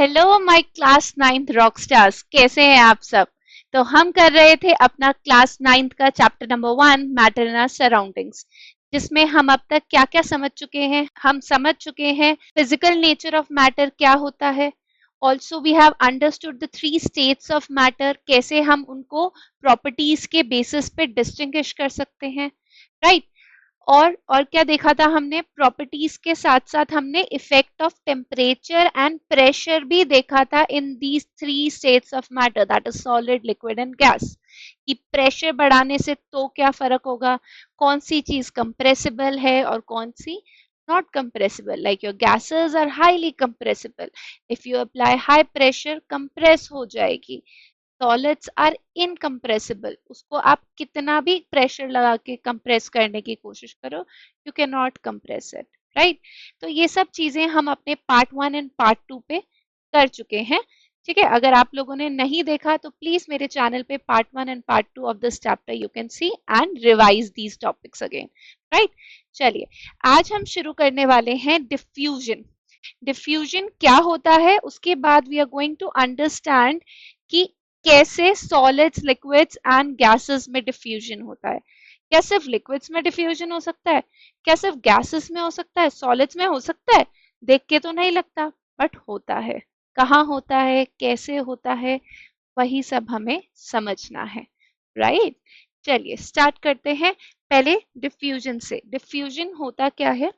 Hello my class 9th rock stars, कैसे हैं आप सब। तो हम कर रहे थे अपना क्लास 9th का chapter number 1 matter in our surroundings, जिसमें हम अब तक क्या क्या समझ चुके हैं। हम समझ चुके हैं फिजिकल नेचर ऑफ मैटर क्या होता है। Also we have understood the 3 states of matter, कैसे हम उनको प्रॉपर्टीज के बेसिस पे डिस्टिंग्विश कर सकते हैं, राइट। और क्या देखा था हमने, प्रॉपर्टीज के साथ साथ हमने effect of temperature and pressure भी देखा था in these 3 states of matter, that is solid, liquid and gas. कि प्रेशर बढ़ाने से तो क्या फर्क होगा, कौन सी चीज कंप्रेसिबल है और कौन सी not compressible. Like your gases are highly compressible, if you apply high pressure compress हो जाएगी। सॉलिड्स आर इनकम्प्रेसिबल, उसको आप कितना भी प्रेशर लगा के कंप्रेस करने की कोशिश करो, you can not compress it, right. तो ये सब चीजें हम अपने पार्ट 1 एंड पार्ट 2 पे कर चुके हैं, ठीक है। अगर आप लोगों ने नहीं देखा तो प्लीज मेरे चैनल पे part 1 and part 2 of this chapter you can see and revise these topics again, right. चलिए, आज हम शुरू करने वाले हैं डिफ्यूजन। डिफ्यूजन क्या होता है, उसके बाद we are going to understand कि कैसे सॉलिड्स, लिक्विड्स एंड गैसेस में डिफ्यूजन होता है। क्या सिर्फ लिक्विड्स में डिफ्यूजन हो सकता है, क्या सिर्फ गैसेस में हो सकता है, सॉलिड्स में हो सकता है। देख के तो नहीं लगता, बट होता है। कहाँ होता है, कैसे होता है, वही सब हमें समझना है, राइट। चलिए स्टार्ट करते हैं पहले डिफ्यूजन से। डिफ्यूजन होता क्या है,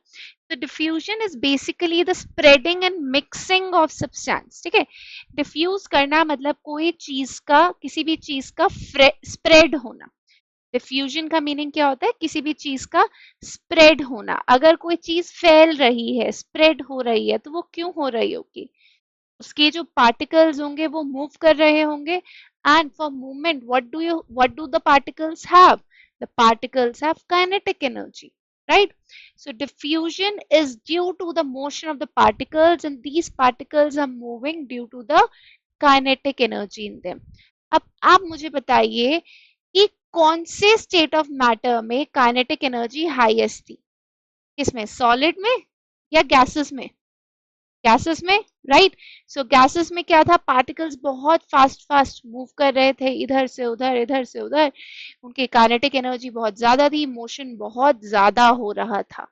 तो diffusion is basically the spreading and mixing of substance, ठीक है। डिफ्यूज करना मतलब कोई चीज का, किसी भी चीज का स्प्रेड होना। डिफ्यूजन का मीनिंग क्या होता है, किसी भी चीज का स्प्रेड होना। अगर कोई चीज फैल रही है, स्प्रेड हो रही है, तो वो क्यों हो रही होगी, उसके जो पार्टिकल्स होंगे वो मूव कर रहे होंगे। And for movement what do the particles have, the particles have kinetic energy, right? So diffusion is due to the motion of the particles and these particles are moving due to the kinetic energy in them. अब आप मुझे बताइए कि कौन से state of matter में kinetic energy highest थी, किसमें, सॉलिड में या गैसेस में। गैसेस में, राइट। सो गैसेस में क्या था, पार्टिकल्स बहुत फास्ट फास्ट मूव कर रहे थे, इधर से उधर, इधर से उधर। उनकी काइनेटिक एनर्जी बहुत ज्यादा थी, मोशन बहुत ज्यादा हो रहा था।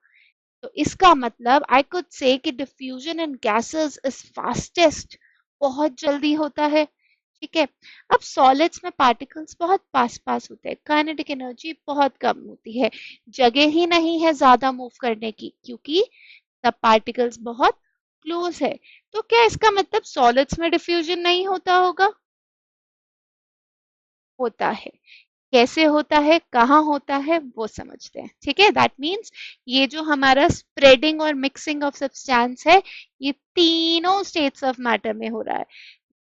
तो इसका मतलब आई कुड से कि diffusion in gases is fastest, बहुत जल्दी होता है, ठीक है। अब सॉलिड्स में पार्टिकल्स बहुत पास पास होते हैं, काइनेटिक एनर्जी बहुत कम होती है, जगह ही नहीं है ज्यादा मूव करने की, क्योंकि सब पार्टिकल्स बहुत क्लोज है। तो क्या इसका मतलब सॉलिड्स में डिफ्यूजन नहीं होता होगा, होता है। कैसे होता है, कहाँ होता है, वो समझते हैं, ठीक है। दैट मीन्स ये जो हमारा स्प्रेडिंग और मिक्सिंग ऑफ सब्सटेंस है, ये तीनों स्टेट्स ऑफ मैटर में हो रहा है,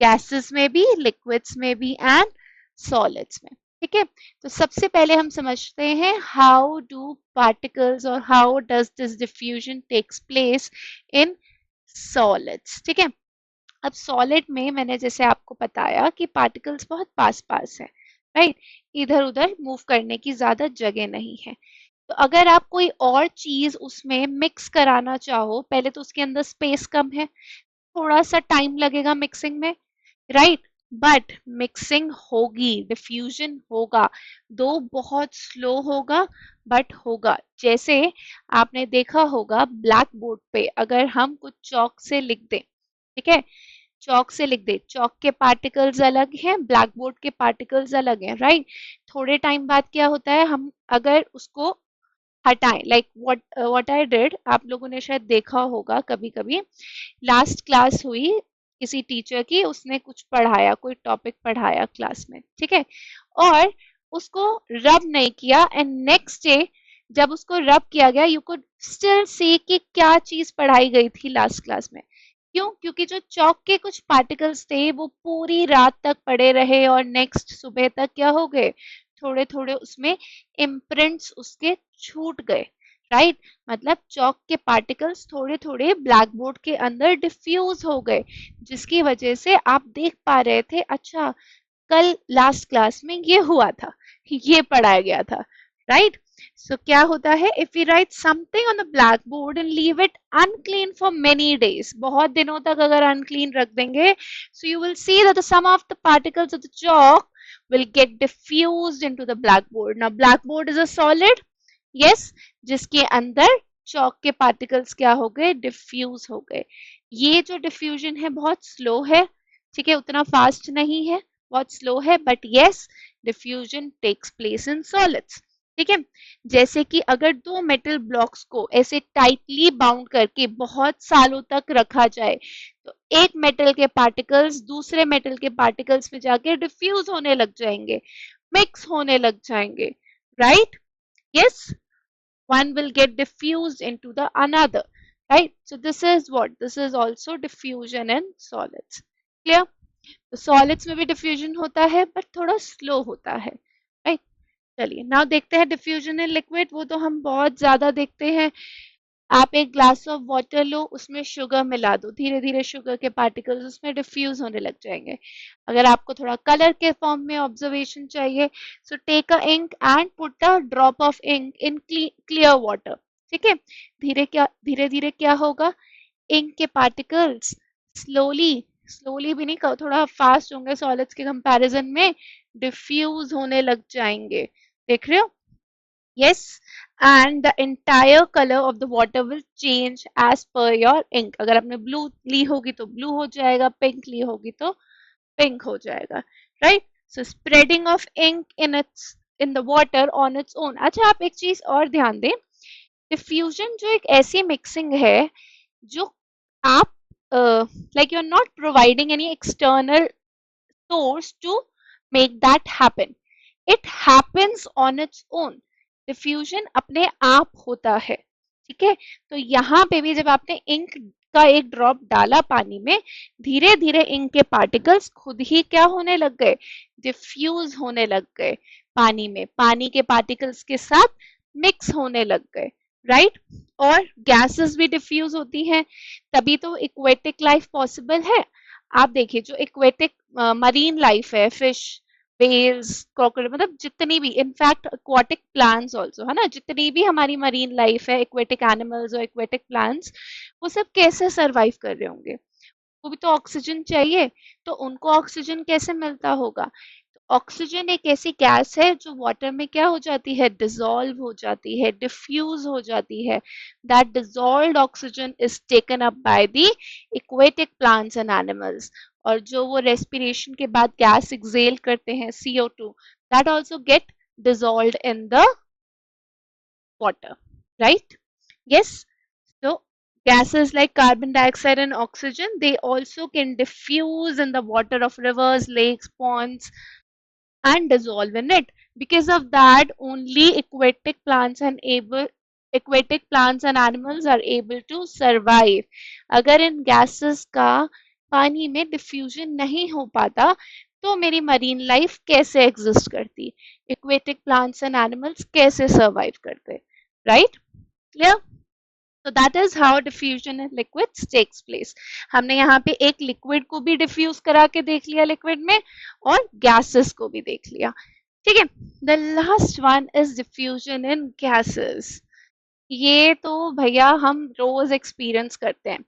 गैसेस में भी, लिक्विड्स में भी एंड सॉलिड्स में, ठीक है। तो सबसे पहले हम समझते हैं हाउ डू पार्टिकल्स और how does this diffusion takes place in solids, ठीक है। अब सॉलिड में मैंने जैसे आपको बताया कि पार्टिकल्स बहुत पास पास है, राइट, इधर उधर मूव करने की ज्यादा जगह नहीं है। तो अगर आप कोई और चीज उसमें मिक्स कराना चाहो, पहले तो उसके अंदर स्पेस कम है, थोड़ा सा टाइम लगेगा मिक्सिंग में, राइट। बट मिक्सिंग होगी, डिफ्यूजन होगा, दो बहुत स्लो होगा बट होगा। जैसे आपने देखा होगा ब्लैक बोर्ड पे अगर हम कुछ चौक से लिख दें, ठीक है, चौक से लिख दे, चौक के पार्टिकल्स अलग हैं, ब्लैक बोर्ड के पार्टिकल्स अलग हैं, राइट। थोड़े टाइम बाद क्या होता है, हम अगर उसको हटाएं, लाइक व्हाट आई डिड, आप लोगों ने शायद देखा होगा कभी कभी, लास्ट क्लास हुई किसी टीचर की, उसने कुछ पढ़ाया, कोई टॉपिक पढ़ाया क्लास में, ठीक है, और उसको रब नहीं किया एंड नेक्स्ट डे जब उसको रब किया गया, यू कुड स्टिल सी कि क्या चीज पढ़ाई गई थी लास्ट क्लास में। क्यों, क्योंकि जो चौक के कुछ पार्टिकल्स थे वो पूरी रात तक पड़े रहे और नेक्स्ट सुबह तक क्या हो गए, थोड़े थोड़े उसमें इम्प्रिंट्स उसके छूट गए, राइट। मतलब चौक के पार्टिकल्स थोड़े थोड़े ब्लैक बोर्ड के अंदर डिफ्यूज हो गए, जिसकी वजह से आप देख पा रहे थे, अच्छा कल लास्ट क्लास में ये हुआ था, ये पढ़ाया गया था, राइट। सो क्या होता है, if we write something on the black board and leave it unclean for many days, बहुत दिनों तक अगर अनक्लीन रख देंगे, so you will see that the some of the particles of the chalk will get diffused into the blackboard. Now blackboard is a solid, yes, जिसके अंदर चौक के particles क्या हो गए, डिफ्यूज हो गए. ये जो डिफ्यूजन है बहुत स्लो है, ठीक है, उतना फास्ट नहीं है, बहुत स्लो है, but yes diffusion takes place in solids. ठीक है, जैसे कि अगर दो मेटल ब्लॉक्स को ऐसे टाइटली बाउंड करके बहुत सालों तक रखा जाए, तो एक मेटल के पार्टिकल्स दूसरे मेटल के पार्टिकल्स में जाके डिफ्यूज होने लग जाएंगे, मिक्स होने लग जाएंगे, right? Yes, one will get diffused into the another, right? So this is what, this is also diffusion in solids. Clear? तो solids में भी diffusion होता है but थोड़ा slow होता है, right? चलिए now देखते हैं diffusion in liquid. वो तो हम बहुत ज्यादा देखते हैं. आप एक ग्लास ऑफ वाटर लो, उसमें शुगर मिला दो, धीरे धीरे शुगर के पार्टिकल्स उसमें डिफ्यूज होने लग जाएंगे. अगर आपको थोड़ा कलर के फॉर्म में ऑब्जर्वेशन चाहिए, so take a ink and put a drop of ink in clear water. ठीक है, धीरे धीरे क्या होगा, इंक के पार्टिकल्स स्लोली, स्लोली भी नहीं, थोड़ा फास्ट होंगे सॉलिड्स के कंपैरिजन में, डिफ्यूज होने लग जाएंगे. देख रहे हो? Yes, and the entire color of the water will change as per your ink. अगर आपने blue ली होगी तो blue हो जाएगा, pink ली होगी तो pink हो जाएगा, right? So spreading of ink in the water on its own. अच्छा, आप एक चीज और ध्यान दें, diffusion जो एक ऐसी mixing है जो आप like you're not providing any external source to make that happen. It happens on its own. Diffusion अपने आप होता है. ठीक है, तो यहाँ पे भी जब आपने इंक का एक ड्रॉप डाला पानी में, धीरे धीरे इंक के पार्टिकल्स खुद ही क्या होने लग गए, डिफ्यूज होने लग गए पानी में, पानी के पार्टिकल्स के साथ मिक्स होने लग गए, राइट? और गैसेस भी डिफ्यूज होती हैं, तभी तो एक्वेटिक लाइफ पॉसिबल है. आप देखिए जो एक्वेटिक मरीन लाइफ है, फिश, वेल्स, क्रोकोडाइल, मतलब जितनी भी, इनफैक्ट एक्वाटिक प्लांट्स ऑल्सो, है ना, जितनी भी हमारी मरीन लाइफ है, एक्वेटिक एनिमल्स और एक्वेटिक प्लांट्स, वो सब कैसे सरवाइव कर रहे होंगे? वो भी तो ऑक्सीजन चाहिए, तो उनको ऑक्सीजन कैसे मिलता होगा? ऑक्सीजन एक ऐसी गैस है जो वाटर में क्या हो जाती है, डिसॉल्व हो जाती है, डिफ्यूज हो जाती है. That dissolved oxygen is taken up by the aquatic plants and animals. और जो वो रेस्पिरेशन के बाद गैस एक्सेल करते हैं, CO2, that also get dissolved in the water, right? Yes, so gases like carbon dioxide and oxygen, they also can diffuse in the water of rivers, lakes, ponds, and dissolve in it. Because of that, only aquatic plants and animals are able to survive. अगर इन gases का पानी में diffusion नहीं हो पाता, तो मेरी marine life कैसे exist करती, aquatic plants and animals कैसे survive करते, right? Clear? So that is how diffusion in liquids takes place. हमने यहाँ पे एक liquid को भी diffuse करा के देख लिया liquid में, और gases को भी देख लिया. ठीक है, the last one is diffusion in gases. ये तो भैया हम रोज एक्सपीरियंस करते हैं.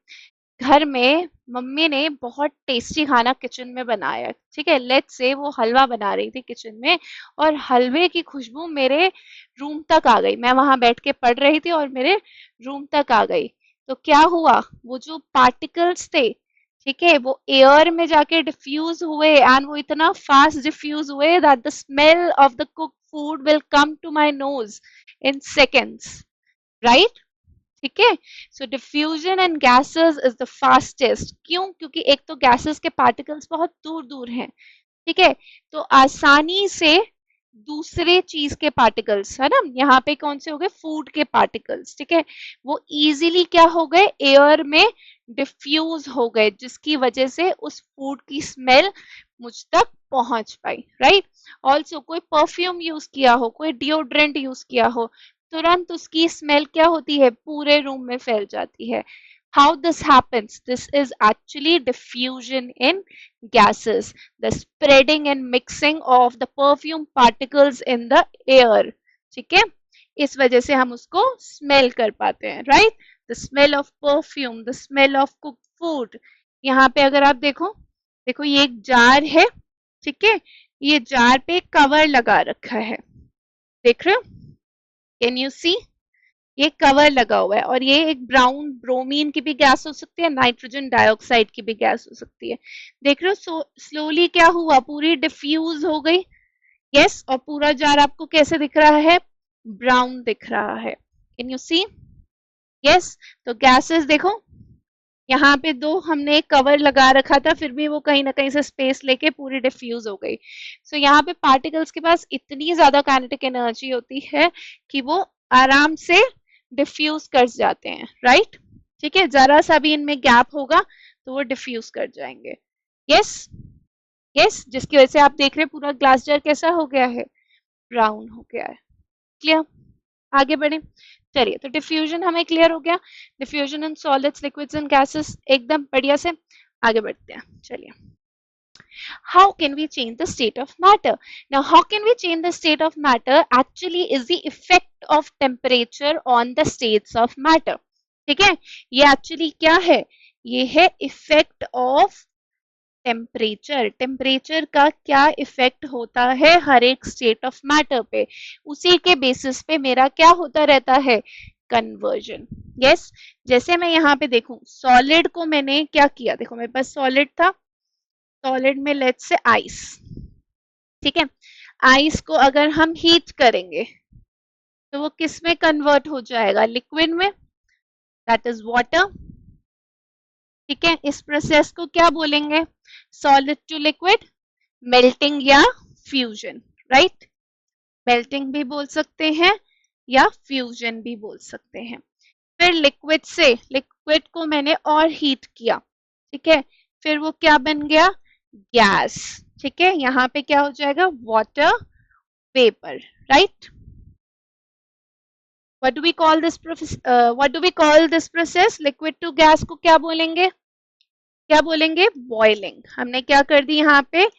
घर में मम्मी ने बहुत टेस्टी खाना किचन में बनाया, ठीक है, लेट्स से वो हलवा बना रही थी किचन में, और हलवे की खुशबू मेरे रूम तक आ गई. मैं वहां बैठ के पढ़ रही थी और मेरे रूम तक आ गई. तो क्या हुआ, वो जो पार्टिकल्स थे, ठीक है, वो एयर में जाके डिफ्यूज हुए, एंड वो इतना फास्ट डिफ्यूज हुए that the smell of the cook food will come to my nose in seconds, right? ठीक है, so diffusion and gases is the fastest. क्यों? क्योंकि एक तो गैसेस के पार्टिकल्स बहुत दूर दूर हैं, ठीक है, तो आसानी से दूसरे चीज के पार्टिकल्स, है ना, यहाँ पे कौन से हो गए, फूड के पार्टिकल्स, ठीक है, वो इजीली क्या हो गए, एयर में डिफ्यूज हो गए, जिसकी वजह से उस फूड की स्मेल मुझ तक पहुंच पाई, राइट? ऑल्सो कोई परफ्यूम यूज किया हो, कोई डिओड्रेंट यूज किया हो, तुरंत उसकी स्मेल क्या होती है, पूरे रूम में फैल जाती है. How this happens? This is actually diffusion in gases, the spreading and mixing of the perfume particles in the air. ठीक है, इस वजह से हम उसको स्मेल कर पाते हैं, right? The smell of perfume, the smell of cook food. यहाँ पे अगर आप देखो, देखो ये एक जार है, ठीक है, ये जार पे कवर लगा रखा है, देख रहे हो? कैन यू सी? ये कवर लगा हुआ है, और ये एक ब्राउन ब्रोमीन की भी गैस हो सकती है, नाइट्रोजन डाइऑक्साइड की भी गैस हो सकती है। देख रहे हो? स्लोली क्या हुआ, पूरी डिफ्यूज हो गई। यस, और पूरा जार आपको कैसे दिख रहा है? ब्राउन दिख रहा है। Can you see? यस। तो गैसेस देखो, यहाँ पे दो हमने कवर लगा रखा था, फिर भी वो कहीं ना कहीं से स्पेस लेके पूरी डिफ्यूज हो गई। सो यहाँ पे पार्टिकल्स के पास इतनी ज्यादा काइनेटिक एनर्जी होती है कि वो आराम से डिफ्यूज कर जाते हैं, राइट? ठीक है, जरा सा भी इनमें गैप होगा तो वो डिफ्यूज कर जाएंगे। यस, यस, जिसकी वजह से आप देख रहे हैं पूरा ग्लास जार कैसा हो गया है, ब्राउन हो गया है। क्लियर? आगे बढ़े, चलिए। तो डिफ्यूजन हमें क्लियर हो गया, diffusion in solids, liquids and gases, एकदम बढ़िया से आगे बढ़ते हैं। चलिए, how can we change the state of matter? Now, how can we change the state of matter actually is the effect of temperature on the states of matter. ठीक है, ये एक्चुअली क्या है? ये है इफेक्ट ऑफ टेम्परेचर। टेम्परेचर का क्या effect होता है हर एक स्टेट ऑफ मैटर पे, उसी के बेसिस पे मेरा क्या होता रहता है, कन्वर्जन। यस, जैसे मैं यहाँ पे देखूं, सॉलिड को मैंने क्या किया, देखो मेरे पास सॉलिड था, सॉलिड में लेट्स से आइस, ठीक है, आइस को अगर हम हीट करेंगे तो वो किस में कन्वर्ट हो जाएगा, लिक्विड में, दैट इज वाटर। ठीक है, इस प्रोसेस को क्या बोलेंगे, सॉलिड टू लिक्विड, मेल्टिंग या फ्यूजन, राइट? मेल्टिंग भी बोल सकते हैं या फ्यूजन भी बोल सकते हैं। फिर लिक्विड से, लिक्विड को मैंने और हीट किया, ठीक है, फिर वो क्या बन गया, गैस। ठीक है, यहाँ पे क्या हो जाएगा, water vapour, right? What do we call this process? What do we call this process? Liquid to gas को क्या बोलेंगे, क्या बोलेंगे, बॉइलिंग। हमने क्या कर दी यहाँ पे,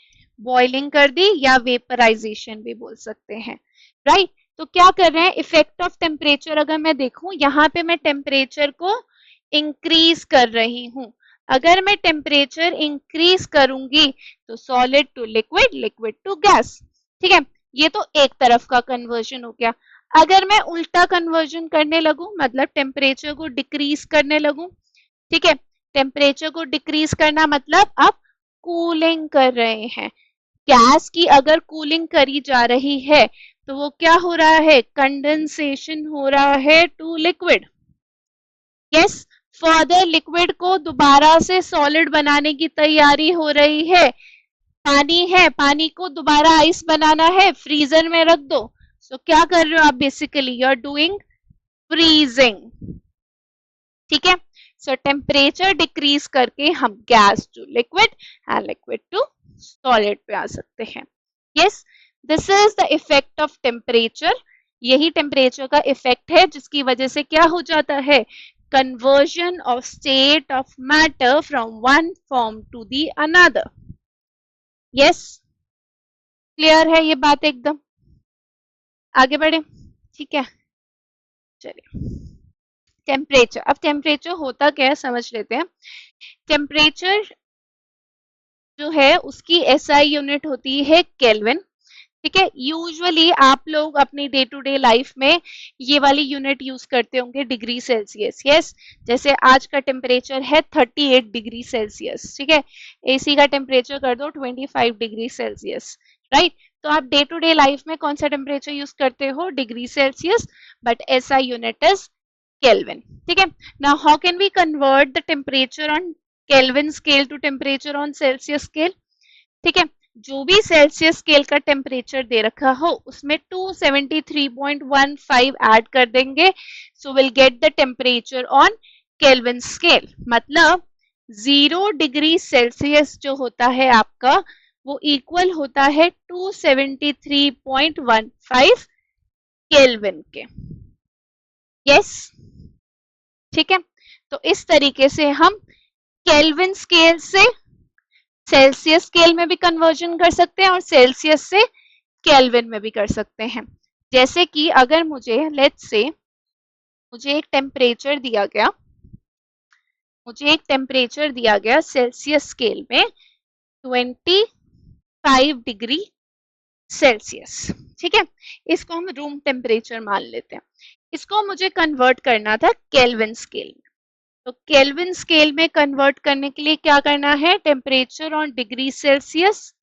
बॉइलिंग कर दी, या वेपराइजेशन भी बोल सकते हैं, राइट? तो क्या कर रहे हैं, इफेक्ट ऑफ टेम्परेचर अगर मैं देखूं, यहाँ पे मैं टेम्परेचर को इंक्रीज कर रही हूं। अगर मैं टेम्परेचर इंक्रीज करूंगी तो solid to liquid, liquid to gas. ठीक है, ये तो एक तरफ का कन्वर्जन हो गया। अगर मैं उल्टा कन्वर्जन करने लगूं, मतलब टेम्परेचर को डिक्रीज करने लगूं, ठीक है, टेम्परेचर को डिक्रीज करना मतलब आप कूलिंग कर रहे हैं। गैस की अगर कूलिंग करी जा रही है तो वो क्या हो रहा है, कंडेंसेशन हो रहा है to liquid. Yes, further liquid को दोबारा से सॉलिड बनाने की तैयारी हो रही है। पानी है, पानी को दोबारा आइस बनाना है, फ्रीजर में रख दो। सो क्या कर रहे हो आप, basically you are doing freezing. ठीक है, सो टेम्परेचर डिक्रीज करके हम gas to liquid and liquid to solid पे आ सकते हैं। Yes, this is the effect of temperature. यही टेम्परेचर का इफेक्ट है जिसकी वजह से क्या हो जाता है, conversion of state of matter from one form to the another. Yes, clear है ये बात एकदम? आगे बढ़े, ठीक है, चलिए। टेम्परेचर, अब टेम्परेचर होता क्या है समझ लेते हैं। टेम्परेचर जो है उसकी एसआई यूनिट होती है केल्विन। ठीक है, यूजुअली आप लोग अपनी डे टू डे लाइफ में ये वाली यूनिट यूज करते होंगे, डिग्री सेल्सियस। यस, जैसे आज का टेम्परेचर है 38 डिग्री सेल्सियस, ठीक है, एसी का टेम्परेचर कर दो 25 डिग्री सेल्सियस, राइट? तो आप डे टू डे लाइफ में कौन सा टेम्परेचर यूज करते हो, degree Celsius, but SI unit is kelvin. ठीक है, now how can we convert the temperature on kelvin scale to temperature on Celsius scale? ठीक है, जो भी सेल्सियस स्केल का टेम्परेचर दे रखा हो उसमें 273.15 ऐड कर देंगे, so will get the temperature on kelvin scale. मतलब 0 डिग्री सेल्सियस जो होता है आपका वो इक्वल होता है 273.15 केल्विन के। यस, ठीक है, तो इस तरीके से हम केल्विन स्केल से सेल्सियस स्केल में भी कन्वर्जन कर सकते हैं और सेल्सियस से केल्विन में भी कर सकते हैं। जैसे कि अगर मुझे लेट्स से मुझे एक टेम्परेचर दिया गया, सेल्सियस स्केल में 25 डिग्री सेल्सियस, ठीक है, इसको हम रूम टेम्परेचर मान लेते हैं। इसको मुझे कन्वर्ट करना था केल्विन स्केल में। तो केल्विन स्केल में कन्वर्ट करने के लिए क्या करना है, temperature on degree Celsius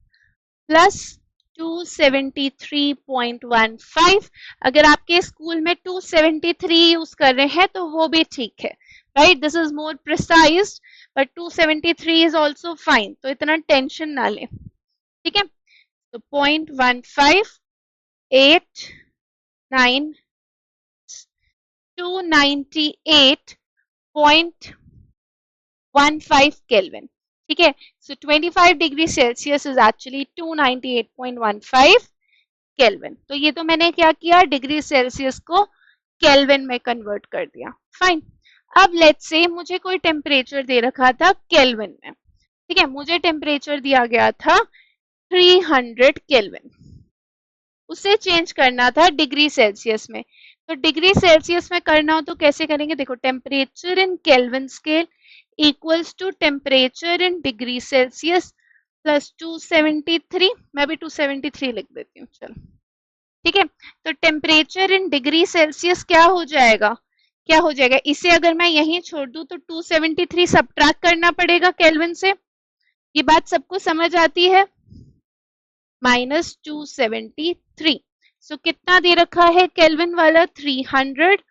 plus 273.15। अगर आपके स्कूल में 273 यूज कर रहे हैं तो वो भी ठीक है, right, this is more precise, but 273 is also fine, तो इतना टेंशन ना लें, ठीक है। तो 0.1589 298.15 केल्विन, ठीक है। सो 25 degree Celsius is actually 298.15 kelvin. तो ये तो मैंने क्या किया, डिग्री सेल्सियस को केल्विन में कन्वर्ट कर दिया, फाइन। अब लेट्स से मुझे कोई टेम्परेचर दे रखा था केल्विन में, ठीक है, मुझे टेम्परेचर दिया गया था 300 केल्विन, उसे चेंज करना था डिग्री सेल्सियस में। तो डिग्री सेल्सियस में करना हो तो कैसे करेंगे, देखो, temperature in kelvin scale equals to temperature in degree Celsius plus 273, मैं भी 273 लिख देती हूँ, चलो, ठीक है। तो टेम्परेचर इन डिग्री सेल्सियस क्या हो जाएगा, इसे अगर मैं यहीं छोड़ दूं तो 273 सब्ट्रैक्ट करना पड़ेगा केल्विन से, ये बात सबको समझ आती है, -273। सो कितना दे रखा है केल्विन वाला, 300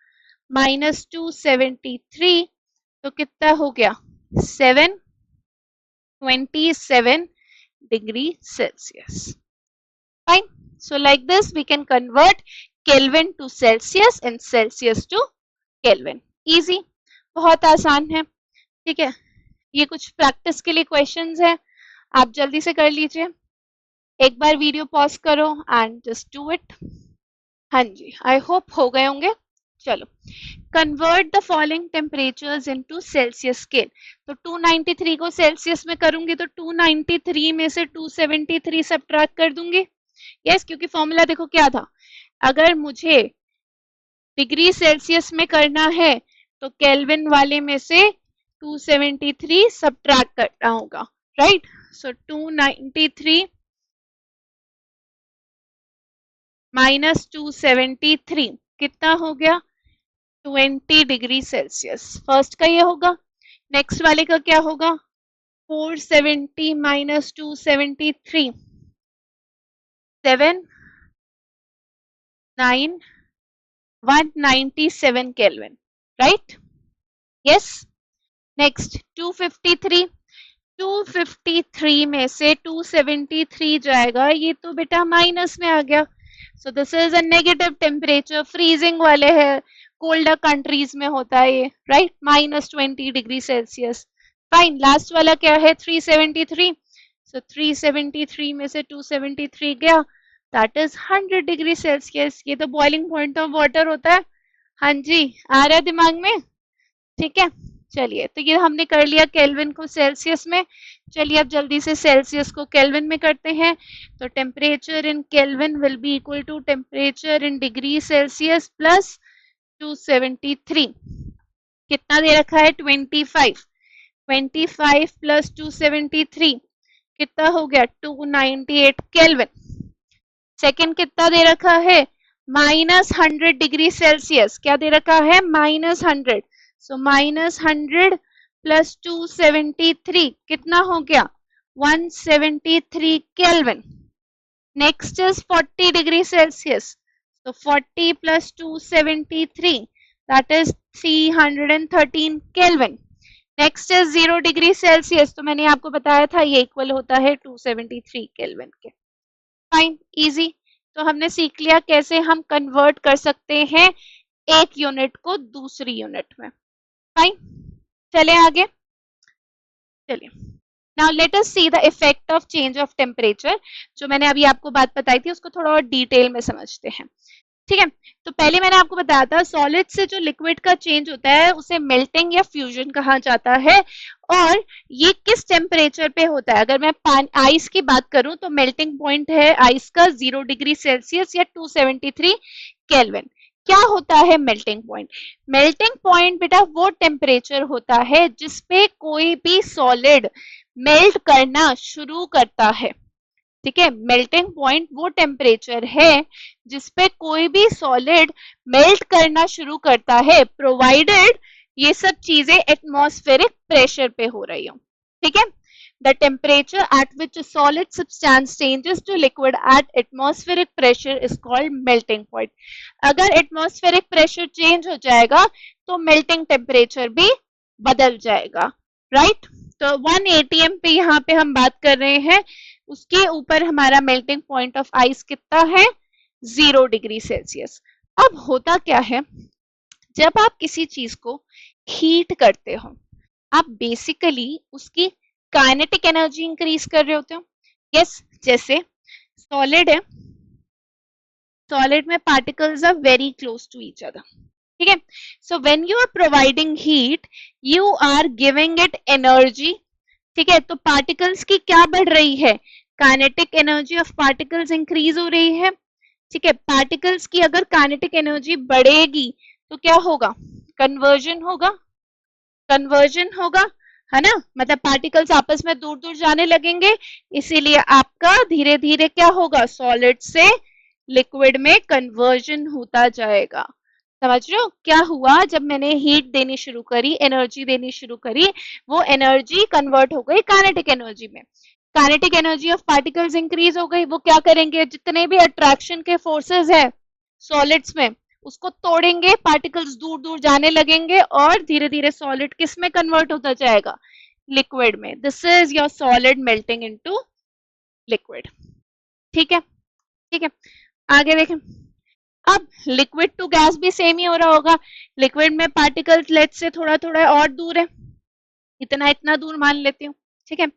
-273, तो कितना हो गया, 727 degree Celsius, fine. So like this we can convert kelvin to Celsius and Celsius to kelvin, easy, बहुत आसान है, ठीक है। ये कुछ प्रैक्टिस के लिए क्वेश्चंस है, आप जल्दी से कर लीजिए, एक बार वीडियो पॉज करो एंड जस्ट डू इट। हाँ जी, आई होप हो गए होंगे। चलो, convert the following temperatures into Celsius scale. तो 293 को सेल्सियस में करूंगी तो 293 में से 273 सब्ट्रैक्ट कर दूंगी, यस, क्योंकि फॉर्मूला देखो क्या था, अगर मुझे डिग्री सेल्सियस में करना है तो केल्विन वाले में से 273 सब्ट्रैक्ट करना होगा, राइट। सो 293 माइनस 273 कितना हो गया, 20 डिग्री सेल्सियस, फर्स्ट का ये होगा। नेक्स्ट वाले का क्या होगा, 470 minus 273, 197 kelvin, right, yes. Next 253 में से 273 जाएगा, ये तो बेटा माइनस में आ गया, so this is a negative temperature, freezing वाले है, कोल्डर कंट्रीज में होता है ये, right, -20 degree Celsius, fine. Last वाला क्या है, 373, सो 373 में से 273 गया, दैट इज 100 डिग्री सेल्सियस, ये तो बॉइलिंग पॉइंट ऑफ वाटर होता है, हाँ जी, आ रहा है दिमाग में, ठीक है। चलिए, तो ये हमने कर लिया केल्विन को सेल्सियस में, चलिए अब जल्दी से सेल्सियस को केल्विन में करते हैं। तो temperature in kelvin will be equal to temperature in degree Celsius plus 273, कितना दे रखा है, 25 प्लस 273 कितना हो गया, 298 केल्विन। सेकेंड कितना दे रखा है, -100 डिग्री सेल्सियस, क्या दे रखा है, -100, सो -100 प्लस 273 कितना हो गया, 173 kelvin. Next is 40 degree Celsius, तो 40 plus 273 that is 313 kelvin. Next is 0 degree Celsius, तो मैंने आपको बताया था ये इक्वल होता है 273 केल्विन के, फाइन, इजी। तो हमने सीख लिया कैसे हम कन्वर्ट कर सकते हैं एक यूनिट को दूसरी यूनिट में, फाइन। चले आगे, चलिए, now let us see the effect of change of temperature. जो मैंने अभी आपको बात बताई थी उसको थोड़ा और डिटेल में समझते हैं, ठीक है। तो पहले मैंने आपको बताया था सॉलिड से जो लिक्विड का चेंज होता है उसे मेल्टिंग या फ्यूजन कहा जाता है, और ये किस टेम्परेचर पे होता है? अगर मैं आइस की बात करूं तो मेल्टिंग पॉइंट है आइस का 0 डिग्री सेल्सियस या 273 केल्विन। क्या होता है मेल्टिंग पॉइंट? मेल्टिंग पॉइंट बेटा वो टेम्परेचर होता है जिसपे कोई भी सॉलिड मेल्ट करना शुरू करता है। ठीक है, मेल्टिंग पॉइंट वो टेम्परेचर है जिसपे कोई भी सॉलिड मेल्ट करना शुरू करता है, प्रोवाइडेड ये सब चीजें एटमॉस्फेरिक प्रेशर पे हो रही हो। ठीक है, the temperature at which a solid substance changes to liquid at atmospheric pressure is called melting point. अगर एटमॉस्फेरिक प्रेशर चेंज हो जाएगा तो मेल्टिंग टेम्परेचर भी बदल जाएगा, राइट? तो 1 atm पे यहाँ पे हम बात कर रहे हैं, उसके ऊपर हमारा मेल्टिंग पॉइंट ऑफ आइस कितना है? 0 डिग्री सेल्सियस। अब होता क्या है, जब आप किसी चीज को हीट करते हो, आप बेसिकली उसकी काइनेटिक एनर्जी इंक्रीज कर रहे होते हो। यस, जैसे सॉलिड है, सॉलिड में particles are very close to each other. ठीक है, so when you are providing heat you are giving it energy. ठीक है, तो पार्टिकल्स की क्या बढ़ रही है? Kinetic energy of particles increase हो रही है। ठीक है, पार्टिकल्स की अगर काइनेटिक एनर्जी बढ़ेगी तो क्या होगा? कन्वर्जन होगा, कन्वर्जन होगा, है ना? मतलब पार्टिकल्स आपस में दूर दूर जाने लगेंगे, इसीलिए आपका धीरे धीरे क्या होगा? सॉलिड से लिक्विड में कन्वर्जन होता जाएगा। समझ रहे हो क्या हुआ? जब मैंने हीट देनी शुरू करी, एनर्जी देनी शुरू करी, वो एनर्जी कन्वर्ट हो गई काइनेटिक एनर्जी में। Kinetic energy of particles increase हो गई, वो क्या करेंगे? जितने भी अट्रैक्शन के फोर्सेस है सॉलिड्स में उसको तोड़ेंगे, पार्टिकल्स दूर दूर जाने लगेंगे और धीरे धीरे सॉलिड किस में कन्वर्ट होता जाएगा? लिक्विड में। This is your solid melting into liquid. ठीक है, ठीक है, आगे देखें। अब लिक्विड टू गैस भी सेम ही हो रहा होगा। लिक्विड में पार्टिकल्स लेट से थोड़ा थोड़ा और दूर है, इतना इतना दूर मान लेती हूँ। ठीक है,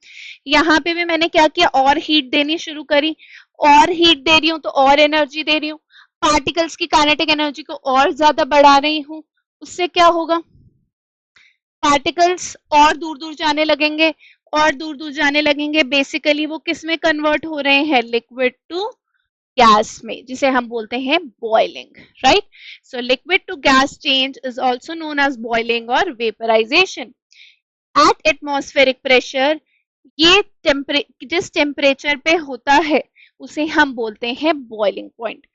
यहाँ पे भी मैंने क्या किया? और हीट देनी शुरू करी, और हीट दे रही हूँ तो और एनर्जी दे रही हूँ, पार्टिकल्स की काइनेटिक एनर्जी को और ज्यादा बढ़ा रही हूँ। उससे क्या होगा? पार्टिकल्स और दूर दूर जाने लगेंगे, और दूर दूर जाने लगेंगे, बेसिकली वो किस में कन्वर्ट हो रहे हैं? लिक्विड टू गैस में, जिसे हम बोलते हैं boiling, right? So liquid to gas change is also known as boiling और वेपराइजेशन। एट एटमॉस्फेरिक प्रेशर ये जिस टेम्परेचर पे होता है उसे हम बोलते हैं बॉइलिंग पॉइंट।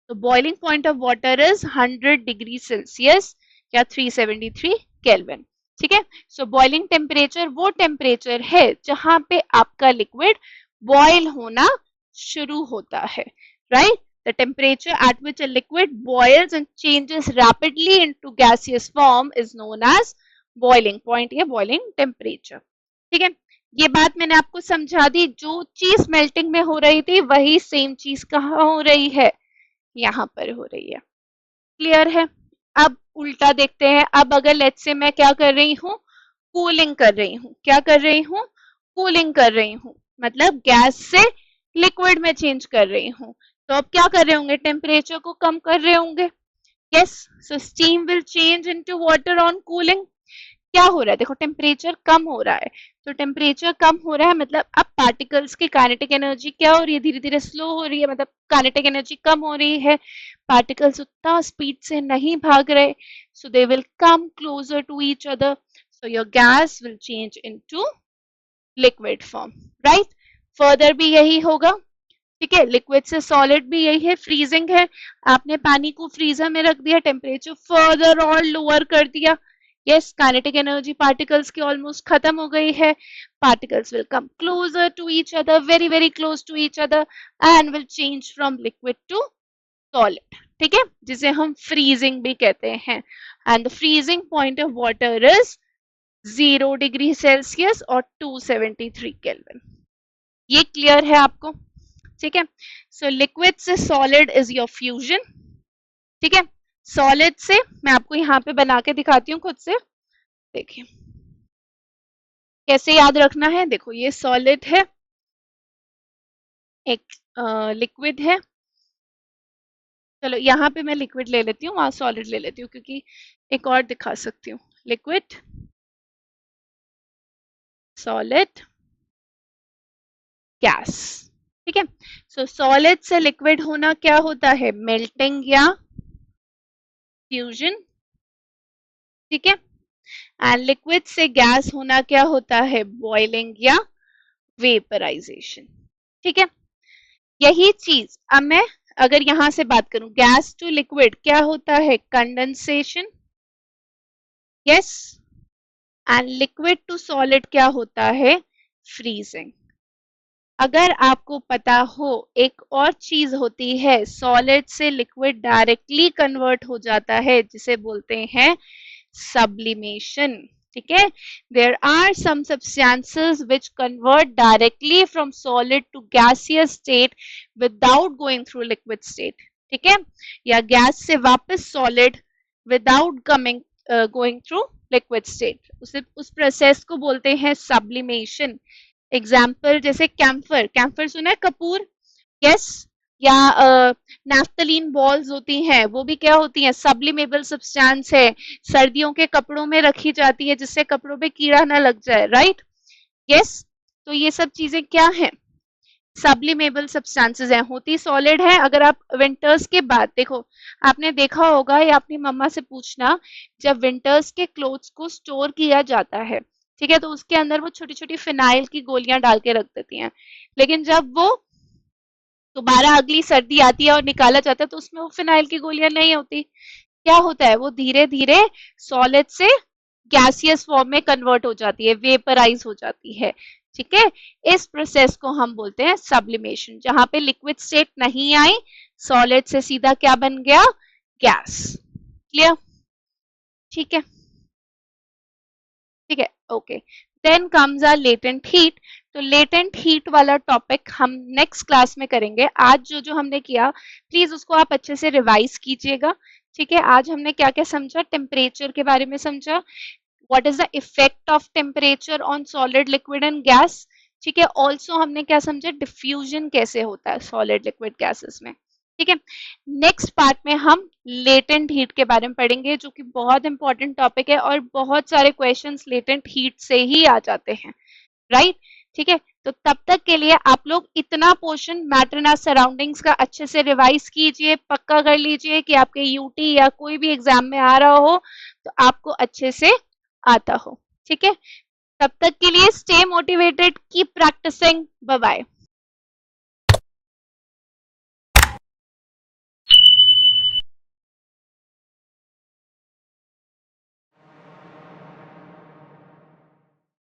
तो boiling point of water is 100 degree Celsius या 373 केल्विन। ठीक है, सो बॉइलिंग टेम्परेचर वो टेम्परेचर है जहां पे आपका लिक्विड बॉयल होना शुरू होता है, right? The temperature at which a liquid boils and changes rapidly into gaseous form is known as boiling point या boiling temperature। ठीक है, ये बात मैंने आपको समझा दी। जो चीज मेल्टिंग में हो रही थी वही सेम चीज कहाँ हो रही है? यहाँ पर हो रही है। क्लियर है? अब उल्टा देखते हैं। अब अगर लेट्स से मैं क्या कर रही हूँ? कूलिंग कर रही हूँ। क्या कर रही हूँ? कूलिंग कर रही हूँ, मतलब गैस से लिक्विड में चेंज कर रही हूँ। तो अब क्या कर रहे होंगे? टेम्परेचर को कम कर रहे होंगे। Yes, so steam will change into water on cooling. क्या हो रहा है? देखो टेम्परेचर कम हो रहा है, तो टेम्परेचर कम हो रहा है मतलब अब पार्टिकल्स की काइनेटिक एनर्जी क्या हो रही है? धीरे धीरे स्लो हो रही है, मतलब काइनेटिक एनर्जी कम हो रही है। पार्टिकल्स उतना स्पीड से नहीं भाग रहे, so they will come closer to each other, so your gas will change into liquid form, right? Further भी यही होगा। ठीक है, लिक्विड से सॉलिड भी यही है, फ्रीजिंग है। आपने पानी को फ्रीजर में रख दिया, टेम्परेचर फर्दर और लोअर कर दिया। यस, काइनेटिक एनर्जी पार्टिकल्स की ऑलमोस्ट खत्म हो गई है। Particles will come closer to each other, very very close to each other, and will change from liquid to solid. ठीक है, जिसे हम फ्रीजिंग भी कहते हैं। And the freezing point of water is 0 degree Celsius और 273 केल्विन। ये clear है आपको? ठीक है, सो लिक्विड से सॉलिड इज योर फ्यूजन। ठीक है, सॉलिड से मैं आपको यहाँ पे बना के दिखाती हूँ खुद से, देखिए कैसे याद रखना है। देखो ये सॉलिड है, एक लिक्विड है। चलो यहाँ पे मैं लिक्विड ले लेती हूँ, वहां सॉलिड ले लेती हूँ, क्योंकि एक और दिखा सकती हूँ। Liquid, solid, gas. ठीक है, सो सॉलिड से लिक्विड होना क्या होता है? मेल्टिंग या फ्यूजन। ठीक है, एंड लिक्विड से गैस होना क्या होता है? बॉइलिंग या वेपराइजेशन। ठीक है, यही चीज अब मैं अगर यहां से बात करूं, गैस टू लिक्विड क्या होता है? Condensation. Yes, and liquid to solid क्या होता है? फ्रीजिंग। अगर आपको पता हो, एक और चीज होती है, सॉलिड से लिक्विड डायरेक्टली कन्वर्ट हो जाता है जिसे बोलते हैं sublimation. ठीक है, there are some substances which convert directly from solid to gaseous state without going through liquid state. ठीक है, या गैस से वापस solid without coming going through liquid state, उस प्रोसेस को बोलते हैं sublimation. एग्जाम्पल जैसे कैम्फर, कैम्फर सुना है? कपूर। यस, या नैफ्थलीन बॉल्स होती हैं, वो भी क्या होती हैं? सब्लिमेबल सब्सटेंस है, सर्दियों के कपड़ों में रखी जाती है जिससे कपड़ों पे कीड़ा ना लग जाए, राइट? यस, तो ये सब चीजें क्या हैं? सब्लिमेबल सब्सटेंसेस हैं, होती सॉलिड है। अगर आप विंटर्स के बाद देखो, आपने देखा होगा या अपनी मम्मा से पूछना, जब विंटर्स के क्लोथ्स को स्टोर किया जाता है, ठीक है, तो उसके अंदर वो छोटी छोटी फिनाइल की गोलियां डाल के रख देती हैं, लेकिन जब वो दोबारा अगली सर्दी आती है और निकाला जाता है तो उसमें वो फिनाइल की गोलियां नहीं होती। क्या होता है? वो धीरे धीरे सॉलिड से गैसियस फॉर्म में कन्वर्ट हो जाती है, वेपराइज हो जाती है। ठीक है, इस प्रोसेस को हम बोलते हैं सब्लिमेशन, जहां पे लिक्विड स्टेट नहीं आई, सॉलिड से सीधा क्या बन गया? गैस। क्लियर? ठीक है, ठीक है, okay. Then comes a latent heat. तो लेटेंट हीट वाला टॉपिक हम नेक्स्ट क्लास में करेंगे। आज जो जो हमने किया, प्लीज उसको आप अच्छे से रिवाइज कीजिएगा। ठीक है, आज हमने क्या क्या समझा? टेम्परेचर के बारे में समझा, what is the effect of temperature on solid, liquid and gas. ठीक है, ऑल्सो हमने क्या समझा? डिफ्यूजन कैसे होता है सॉलिड लिक्विड गैसेस में। ठीक है, नेक्स्ट पार्ट में हम लेटेंट हीट के बारे में पढ़ेंगे, जो कि बहुत इंपॉर्टेंट टॉपिक है और बहुत सारे क्वेश्चंस लेटेंट हीट से ही आ जाते हैं, राइट? ठीक है, तो तब तक के लिए आप लोग इतना portion matter in our surroundings का अच्छे से रिवाइज कीजिए, पक्का कर लीजिए कि आपके यूटी या कोई भी एग्जाम में आ रहा हो तो आपको अच्छे से आता हो। ठीक है, तब तक के लिए stay motivated, keep practising, bye bye.